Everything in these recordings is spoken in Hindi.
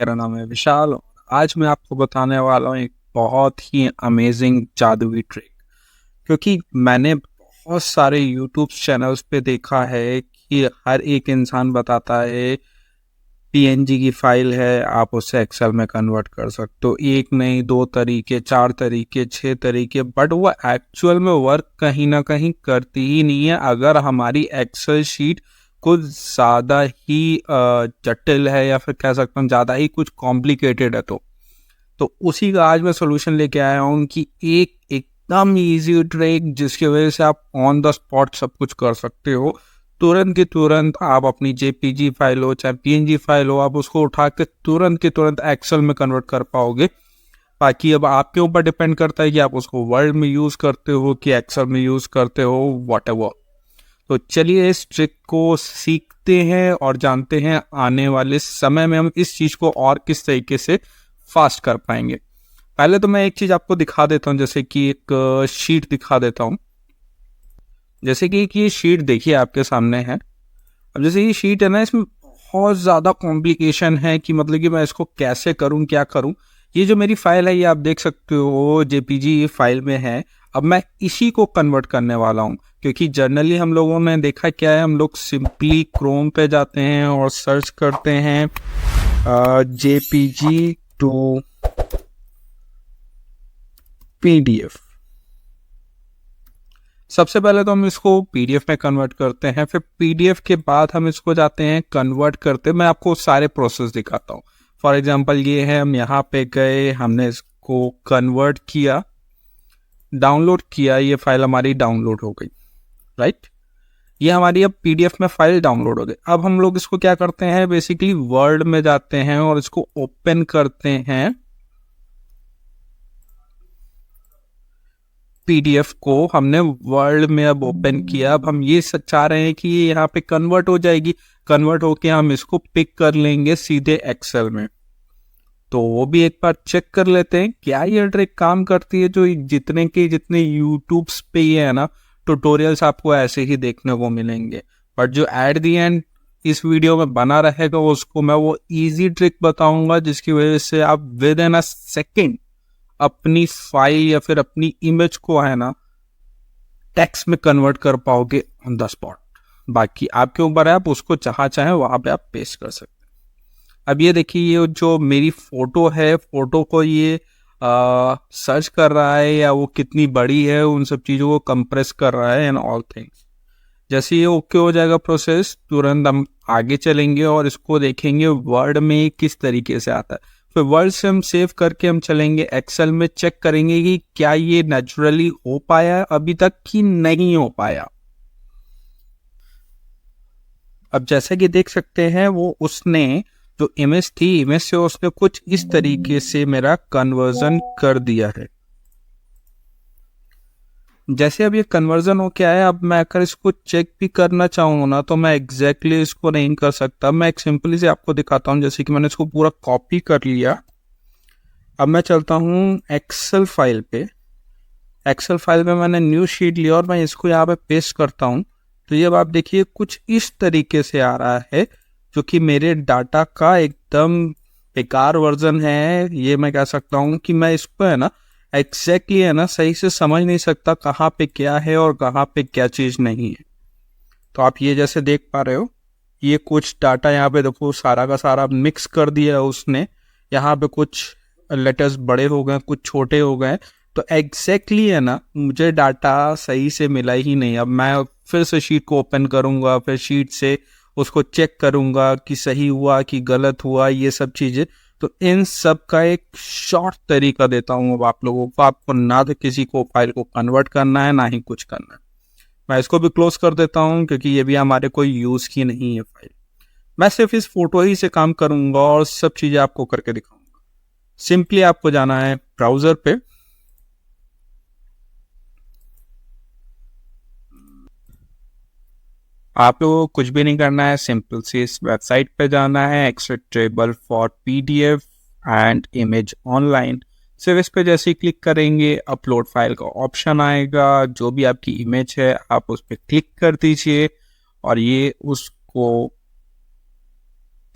मेरा नाम है विशाल। आज मैं आपको बताने वाला हूँ एक बहुत ही अमेजिंग जादुई ट्रिक। क्योंकि मैंने बहुत सारे यूट्यूब चैनल्स पे देखा है कि हर एक इंसान बताता है पीएनजी की फाइल है, आप उसे एक्सेल में कन्वर्ट कर सकते हो। एक नहीं, दो तरीके, चार तरीके, छह तरीके, बट वो एक्चुअल में वर्क कहीं ना कहीं करती ही नहीं है अगर हमारी एक्सेल शीट कुछ ज़्यादा ही जटिल है, या फिर कह सकता हूँ ज़्यादा ही कुछ कॉम्प्लिकेटेड है। तो उसी का आज मैं सोल्यूशन लेके आया हूँ कि एक एकदम इजी ट्रिक जिसकी वजह से आप ऑन द स्पॉट सब कुछ कर सकते हो। तुरंत के तुरंत आप अपनी जेपीजी फाइल हो चाहे पीएनजी फाइल हो, आप उसको उठा के तुरंत के तुरंत एक्सेल में कन्वर्ट कर पाओगे। बाकी अब आपके ऊपर डिपेंड करता है कि आप उसको वर्ड में यूज करते हो कि एक्सेल में यूज करते हो, व्हाटएवर। तो चलिए इस ट्रिक को सीखते हैं और जानते हैं आने वाले समय में हम इस चीज को और किस तरीके से फास्ट कर पाएंगे। पहले तो मैं एक चीज आपको दिखा देता हूँ, जैसे कि एक शीट दिखा देता हूँ। जैसे कि एक ये शीट देखिए आपके सामने है। अब जैसे ये शीट है ना, इसमें बहुत ज़्यादा कॉम्प्लिकेशन है कि मतलब कि मैं इसको कैसे करूँ, क्या करूँ। ये जो मेरी फाइल है ये आप देख सकते हो जेपीजी फाइल में है। अब मैं इसी को कन्वर्ट करने वाला हूँ, क्योंकि जनरली हम लोगों ने देखा क्या है, हम लोग सिंपली क्रोम पे जाते हैं और सर्च करते हैं जेपीजी टू पीडीएफ। सबसे पहले तो हम इसको पीडीएफ में कन्वर्ट करते हैं, फिर पीडीएफ के बाद हम इसको जाते हैं कन्वर्ट करते। मैं आपको सारे प्रोसेस दिखाता हूँ। फॉर एग्जांपल ये है, हम यहाँ पे गए, हमने इसको कन्वर्ट किया, डाउनलोड किया, ये फाइल हमारी डाउनलोड हो गई, राइट। ये हमारी अब पीडीएफ में फाइल डाउनलोड हो गई। अब हम लोग इसको क्या करते हैं, बेसिकली वर्ड में जाते हैं और इसको ओपन करते हैं। पीडीएफ को हमने वर्ड में अब ओपन किया। अब हम ये चाह रहे हैं कि ये यहाँ पे कन्वर्ट हो जाएगी। कन्वर्ट होके हम इसको पिक कर लेंगे सीधे एक्सेल में। तो वो भी एक बार चेक कर लेते हैं क्या ये ट्रिक काम करती है। जो जितने यूट्यूब्स पे ये है ना, ट्यूटोरियल्स आपको ऐसे ही देखने को मिलेंगे, बट जो एट दी एंड इस वीडियो में बना रहेगा उसको मैं वो इजी ट्रिक बताऊंगा, जिसकी वजह से आप विद इन अ सेकेंड अपनी फाइल या फिर अपनी इमेज को है ना टेक्स्ट में कन्वर्ट कर पाओगे ऑन द स्पॉट। बाकी आपके ऊपर है, आप उसको जहां चाहे वहां पे आप पेस्ट कर सकते हैं। अब ये देखिए, ये जो मेरी फोटो है, फोटो को ये सर्च कर रहा है या वो कितनी बड़ी है, उन सब चीज़ों को कंप्रेस कर रहा है एंड ऑल थिंग्स। जैसे ये ओके हो जाएगा प्रोसेस, तुरंत हम आगे चलेंगे और इसको देखेंगे वर्ड में किस तरीके से आता है। फिर वर्ड से हम सेव करके हम चलेंगे एक्सेल में, चेक करेंगे कि क्या ये नेचुरली हो पाया अभी तक कि नहीं हो पाया। अब जैसे कि देख सकते हैं, वो उसने जो इमेज थी, इमेज से उसने कुछ इस तरीके से मेरा कन्वर्जन कर दिया है। जैसे अब ये कन्वर्जन हो के आया, अब मैं अगर इसको चेक भी करना चाहूँ ना तो मैं एग्जैक्टली इसको नहीं कर सकता। मैं एक सिंपली से आपको दिखाता हूँ। जैसे कि मैंने इसको पूरा कॉपी कर लिया। अब मैं चलता हूँ एक्सेल फाइल पे। एक्सेल फाइल में मैंने न्यू शीट लिया और मैं इसको यहाँ पे पेस्ट करता हूँ। तो ये अब आप देखिए कुछ इस तरीके से आ रहा है, जो कि मेरे डाटा का एकदम बेकार वर्जन है। ये मैं कह सकता हूँ कि मैं इसको है ना एग्जैक्टली है ना सही से समझ नहीं सकता कहाँ पे क्या है और कहाँ पे क्या चीज़ नहीं है। तो आप ये जैसे देख पा रहे हो, ये कुछ डाटा यहाँ पे देखो सारा का सारा मिक्स कर दिया है उसने। यहाँ पे कुछ लेटर्स बड़े हो गए, कुछ छोटे हो गए। तो एग्जैक्टली है ना मुझे डाटा सही से मिला ही नहीं। अब मैं फिर से शीट को ओपन करूँगा, फिर शीट से उसको चेक करूँगा कि सही हुआ कि गलत हुआ, ये सब चीज़ें। तो इन सब का एक शॉर्ट तरीका देता हूँ अब आप लोगों को। आपको ना तो किसी को फाइल को कन्वर्ट करना है, ना ही कुछ करना है। मैं इसको भी क्लोज कर देता हूँ क्योंकि ये भी हमारे कोई यूज़ की नहीं है फाइल। मैं सिर्फ इस फोटो ही से काम करूँगा और सब चीज़ें आपको करके दिखाऊंगा। सिंपली आपको जाना है ब्राउज़र पे। आप लोगों को कुछ भी नहीं करना है, सिंपल सी इस वेबसाइट पे जाना है, acceptable for PDF and image online. सिर्फ इस पे जैसे ही क्लिक करेंगे अपलोड फाइल का ऑप्शन आएगा। जो भी आपकी इमेज है आप उस पर क्लिक कर दीजिए और ये उसको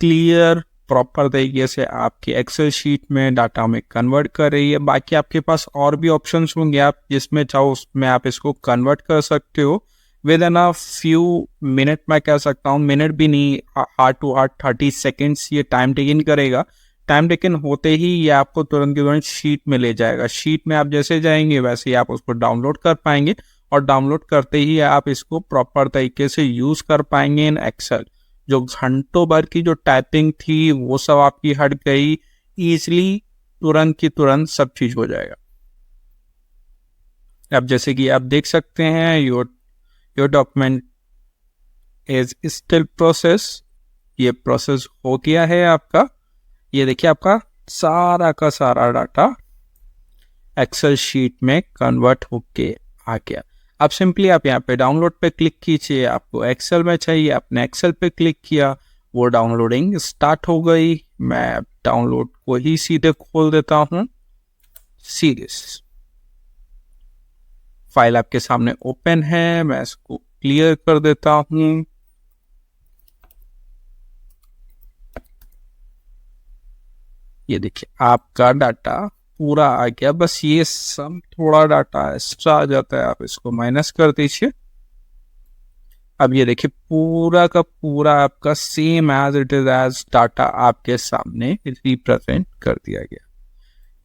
क्लियर प्रॉपर तरीके से आपकी एक्सेल शीट में डाटा में कन्वर्ट कर रही है। बाकी आपके पास और भी ऑप्शंस होंगे, आप जिसमें चाहो उसमें आप इसको कन्वर्ट कर सकते हो with in a few minute. मैं कह सकता हूँ मिनट भी नहीं, हार्ड टू हार्ड 30 सेकेंड्स ये टाइम टेकन करेगा। टाइम टेकन होते ही ये आपको तुरंत के तुरंत शीट में ले जाएगा। शीट में आप जैसे जाएंगे वैसे ही आप उसको डाउनलोड कर पाएंगे, और डाउनलोड करते ही आप इसको प्रॉपर तरीके से यूज कर पाएंगे इन एक्सेल। जो घंटों भर की जो टाइपिंग थी वो सब आपकी हट गई, इजिली तुरंत की तुरंत सब चीज हो जाएगा। अब जैसे कि आप देख सकते हैं your document is still process, ये प्रोसेस हो गया है आपका। ये देखिए आपका सारा का सारा डाटा एक्सेल शीट में कन्वर्ट होके आ गया। अब सिंपली आप यहाँ पे डाउनलोड पे क्लिक कीजिए, आपको एक्सेल में चाहिए, आपने एक्सेल पे क्लिक किया, वो डाउनलोडिंग स्टार्ट हो गई। मैं डाउनलोड को ही सीधे खोल देता हूँ। सीरीज फाइल आपके सामने ओपन है, मैं इसको क्लियर कर देता हूँ। ये देखिए आपका डाटा पूरा आ गया। बस ये सब थोड़ा डाटा एक्स्ट्रा आ जाता है, आप इसको माइनस कर दीजिए। अब ये देखिए पूरा का पूरा आपका same as it is as data आपके सामने रिप्रेजेंट कर दिया गया।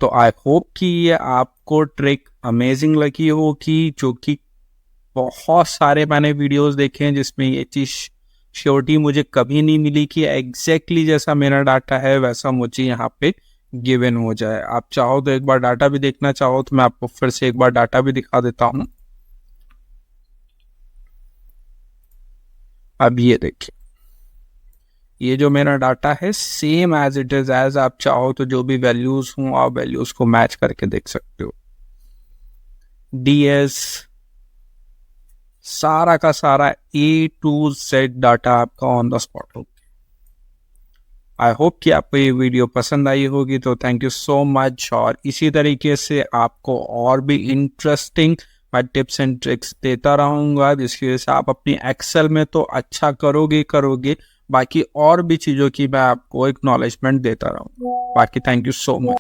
तो आई होप कि ये आपको ट्रिक अमेजिंग लगी होगी, जो कि बहुत सारे मैंने वीडियोस देखे हैं जिसमें ये चीज श्योरिटी मुझे कभी नहीं मिली कि एग्जैक्टली जैसा मेरा डाटा है वैसा मुझे यहाँ पे गिवन हो जाए। आप चाहो तो एक बार डाटा भी देखना चाहो तो मैं आपको फिर से एक बार डाटा भी दिखा देता हूँ। अब ये देखिए ये जो मेरा डाटा है same as it is as, आप चाहो तो जो भी वैल्यूज हों आप वैल्यूज को मैच करके देख सकते हो। डीएस सारा का सारा A to Z डाटा आपका ऑन द स्पॉट हो। आई होप कि आपको ये वीडियो पसंद आई होगी, तो थैंक यू सो मच। और इसी तरीके से आपको और भी इंटरेस्टिंग मैं टिप्स एंड ट्रिक्स देता रहूँगा, जिसकी वजह से आप अपनी एक्सेल में तो अच्छा करोगे, बाकी और भी चीज़ों की मैं आपको एक्नॉलेजमेंट देता रहूँगा। बाकी थैंक यू सो मच।